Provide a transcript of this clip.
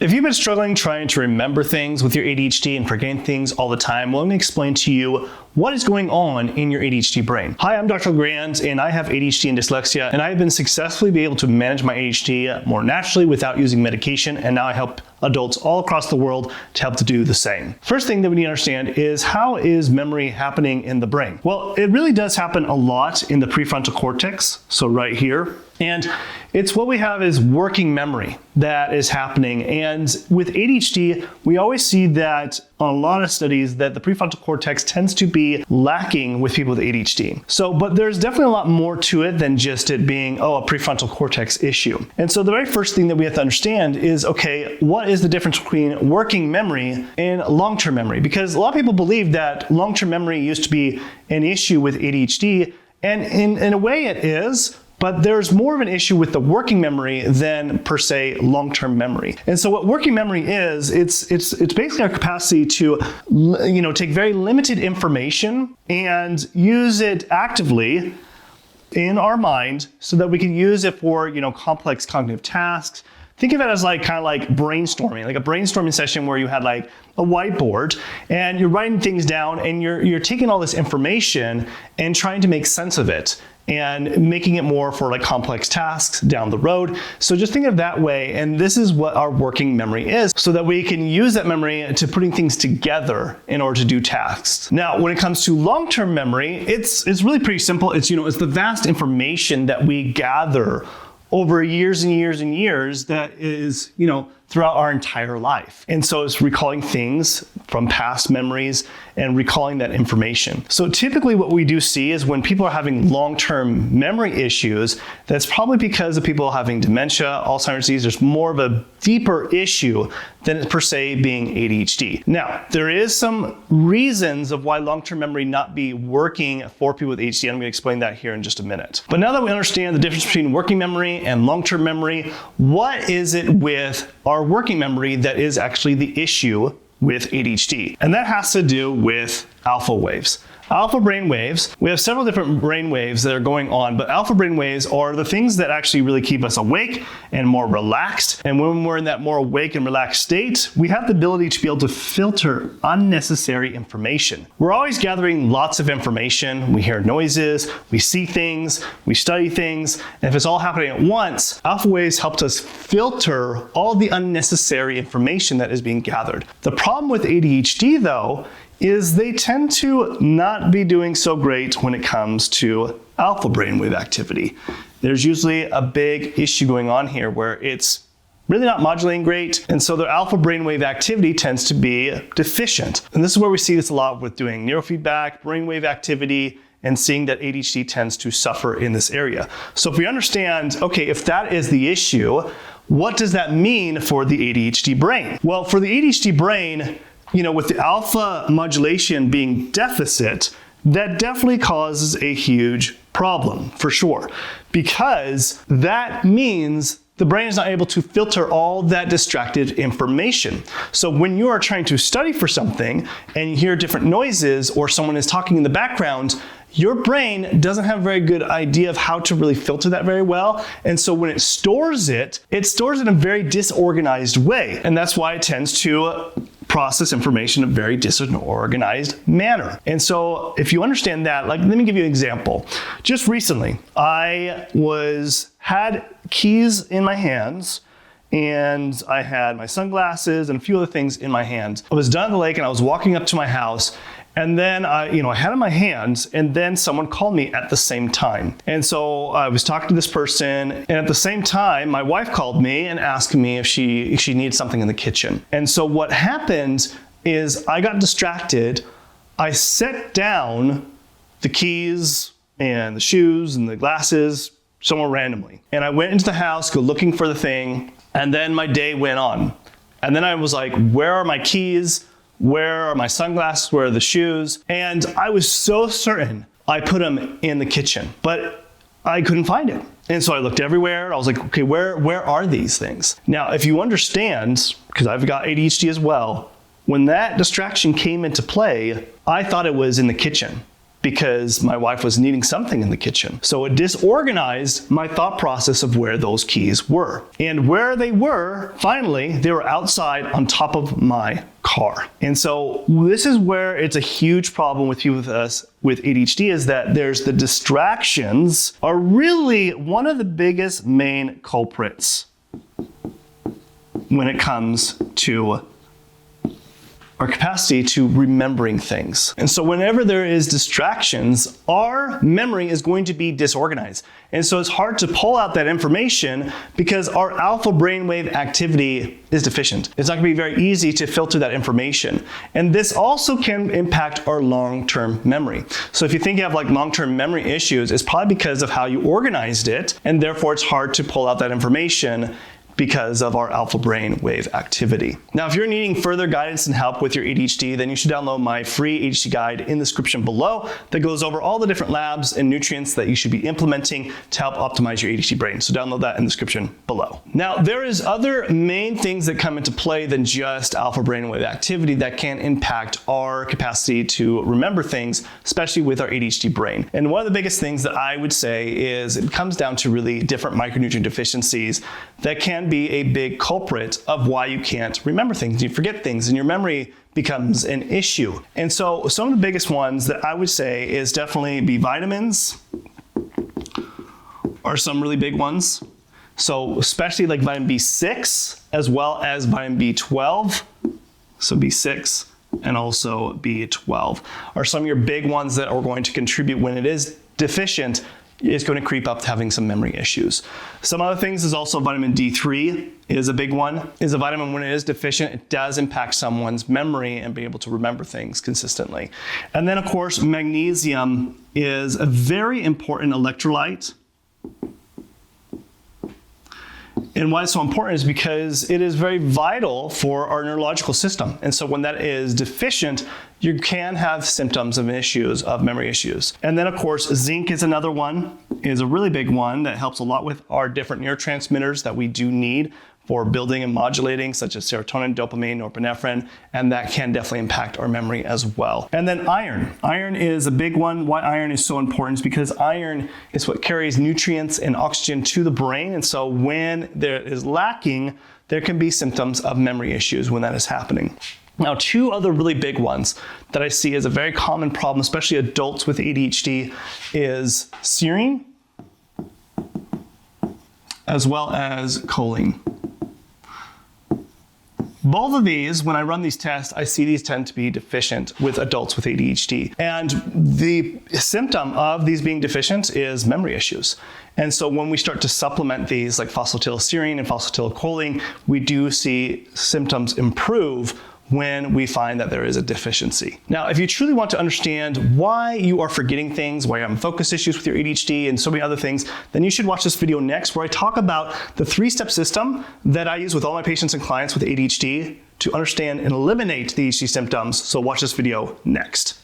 If you've been struggling trying to remember things with your ADHD and forgetting things all the time, well, let me explain to you what is going on in your ADHD brain. Hi, I'm Dr. LeGrand, and I have ADHD and dyslexia, and I have been successfully be able to manage my ADHD more naturally without using medication, and now I help adults all across the world to help to do the same. First thing that we need to understand is, how is memory happening in the brain? Well, it really does happen a lot in the prefrontal cortex, so right here. And it's what we have is working memory that is happening. And with ADHD, we always see that on a lot of studies that the prefrontal cortex tends to be lacking with people with ADHD. But there's definitely a lot more to it than just it being, a prefrontal cortex issue. And so the very first thing that we have to understand is, okay, what is the difference between working memory and long-term memory? Because a lot of people believe that long-term memory used to be an issue with ADHD, and in a way it is. But there's more of an issue with the working memory than per se long-term memory. And so what working memory is, it's basically our capacity to, take very limited information and use it actively in our mind so that we can use it for, complex cognitive tasks. Think of it as kind of like brainstorming, like a brainstorming session where you had like a whiteboard and you're writing things down and you're taking all this information and trying to make sense of it and making it more for like complex tasks down the road. So just think of it that way, and this is what our working memory is, so that we can use that memory to putting things together in order to do tasks. Now, when it comes to long-term memory, it's really pretty simple. It's the vast information that we gather over years and years and years that is, throughout our entire life. And so it's recalling things from past memories and recalling that information. So typically what we do see is when people are having long-term memory issues, that's probably because of people having dementia, Alzheimer's disease. There's more of a deeper issue than per se being ADHD. Now, there is some reasons of why long-term memory not be working for people with ADHD. I'm going to explain that here in just a minute. But now that we understand the difference between working memory and long-term memory, what is it with our working memory that is actually the issue with ADHD? And that has to do with alpha waves. Alpha brain waves, we have several different brain waves that are going on, but alpha brain waves are the things that actually really keep us awake and more relaxed. And when we're in that more awake and relaxed state, we have the ability to be able to filter unnecessary information. We're always gathering lots of information. We hear noises, we see things, we study things, and if it's all happening at once, alpha waves helps us filter all the unnecessary information that is being gathered. The problem with ADHD, though, is they tend to not be doing so great when it comes to alpha brainwave activity. There's usually a big issue going on here where it's really not modulating great, and so their alpha brainwave activity tends to be deficient. And this is where we see this a lot with doing neurofeedback, brainwave activity, and seeing that ADHD tends to suffer in this area. So if we understand, okay, if that is the issue, what does that mean for the ADHD brain? Well, for the ADHD brain, with the alpha modulation being deficit, that definitely causes a huge problem for sure, because that means the brain is not able to filter all that distracted information. So when you are trying to study for something and you hear different noises or someone is talking in the background, your brain doesn't have a very good idea of how to really filter that very well. And so when it stores it in a very disorganized way. And that's why it tends to process information in a very disorganized manner. And so if you understand that, let me give you an example. Just recently, I had keys in my hands, and I had my sunglasses and a few other things in my hands. I was down at the lake and I was walking up to my house, and then I had it in my hands, and then someone called me at the same time. And so I was talking to this person, and at the same time, my wife called me and asked me if she needed something in the kitchen. And so what happened is I got distracted. I set down the keys and the shoes and the glasses somewhere randomly. And I went into the house, go looking for the thing, and then my day went on. And then I was like, where are my keys? Where are my sunglasses? Where are the shoes? And I was so certain I put them in the kitchen, but I couldn't find it. And so I looked everywhere. I was like, okay, where are these things? Now, if you understand, because I've got ADHD as well, when that distraction came into play, I thought it was in the kitchen. because my wife was needing something in the kitchen. So it disorganized my thought process of where those keys were. And where they were, finally, they were outside on top of my car. And so this is where it's a huge problem with us with ADHD, is that there's the distractions are really one of the biggest main culprits when it comes to our capacity to remembering things. And so whenever there is distractions, our memory is going to be disorganized. And so it's hard to pull out that information because our alpha brainwave activity is deficient. It's not going to be very easy to filter that information. And this also can impact our long-term memory. So if you think you have like long-term memory issues, it's probably because of how you organized it, and therefore it's hard to pull out that information because of our alpha brain wave activity. Now, if you're needing further guidance and help with your ADHD, then you should download my free ADHD guide in the description below that goes over all the different labs and nutrients that you should be implementing to help optimize your ADHD brain. So download that in the description below. Now, there is other main things that come into play than just alpha brain wave activity that can impact our capacity to remember things, especially with our ADHD brain. And one of the biggest things that I would say is it comes down to really different micronutrient deficiencies that can be a big culprit of why you can't remember things. You forget things and your memory becomes an issue. And so some of the biggest ones that I would say is definitely B vitamins are some really big ones. So especially like vitamin B6 as well as vitamin B12. So B6 and also B12 are some of your big ones that are going to contribute when it is deficient. Is going to creep up to having some memory issues. Some other things is also vitamin D3 is a big one. Is a vitamin when it is deficient, it does impact someone's memory and being able to remember things consistently. And then of course, magnesium is a very important electrolyte. And why it's so important is because it is very vital for our neurological system. And so when that is deficient, you can have symptoms of issues, of memory issues. And then of course, zinc is another one, is a really big one that helps a lot with our different neurotransmitters that we do need for building and modulating, such as serotonin, dopamine, norepinephrine, and that can definitely impact our memory as well. And then iron. Iron is a big one. Why iron is so important is because iron is what carries nutrients and oxygen to the brain. And so when there is lacking, there can be symptoms of memory issues when that is happening. Now, two other really big ones that I see as a very common problem, especially adults with ADHD, is serine as well as choline. Both of these, when I run these tests, I see these tend to be deficient with adults with ADHD. And the symptom of these being deficient is memory issues. And so when we start to supplement these like phosphatidylserine and phosphatidylcholine, we do see symptoms improve when we find that there is a deficiency. Now, if you truly want to understand why you are forgetting things, why you're having focus issues with your ADHD and so many other things, then you should watch this video next where I talk about the 3-step system that I use with all my patients and clients with ADHD to understand and eliminate the ADHD symptoms. So watch this video next.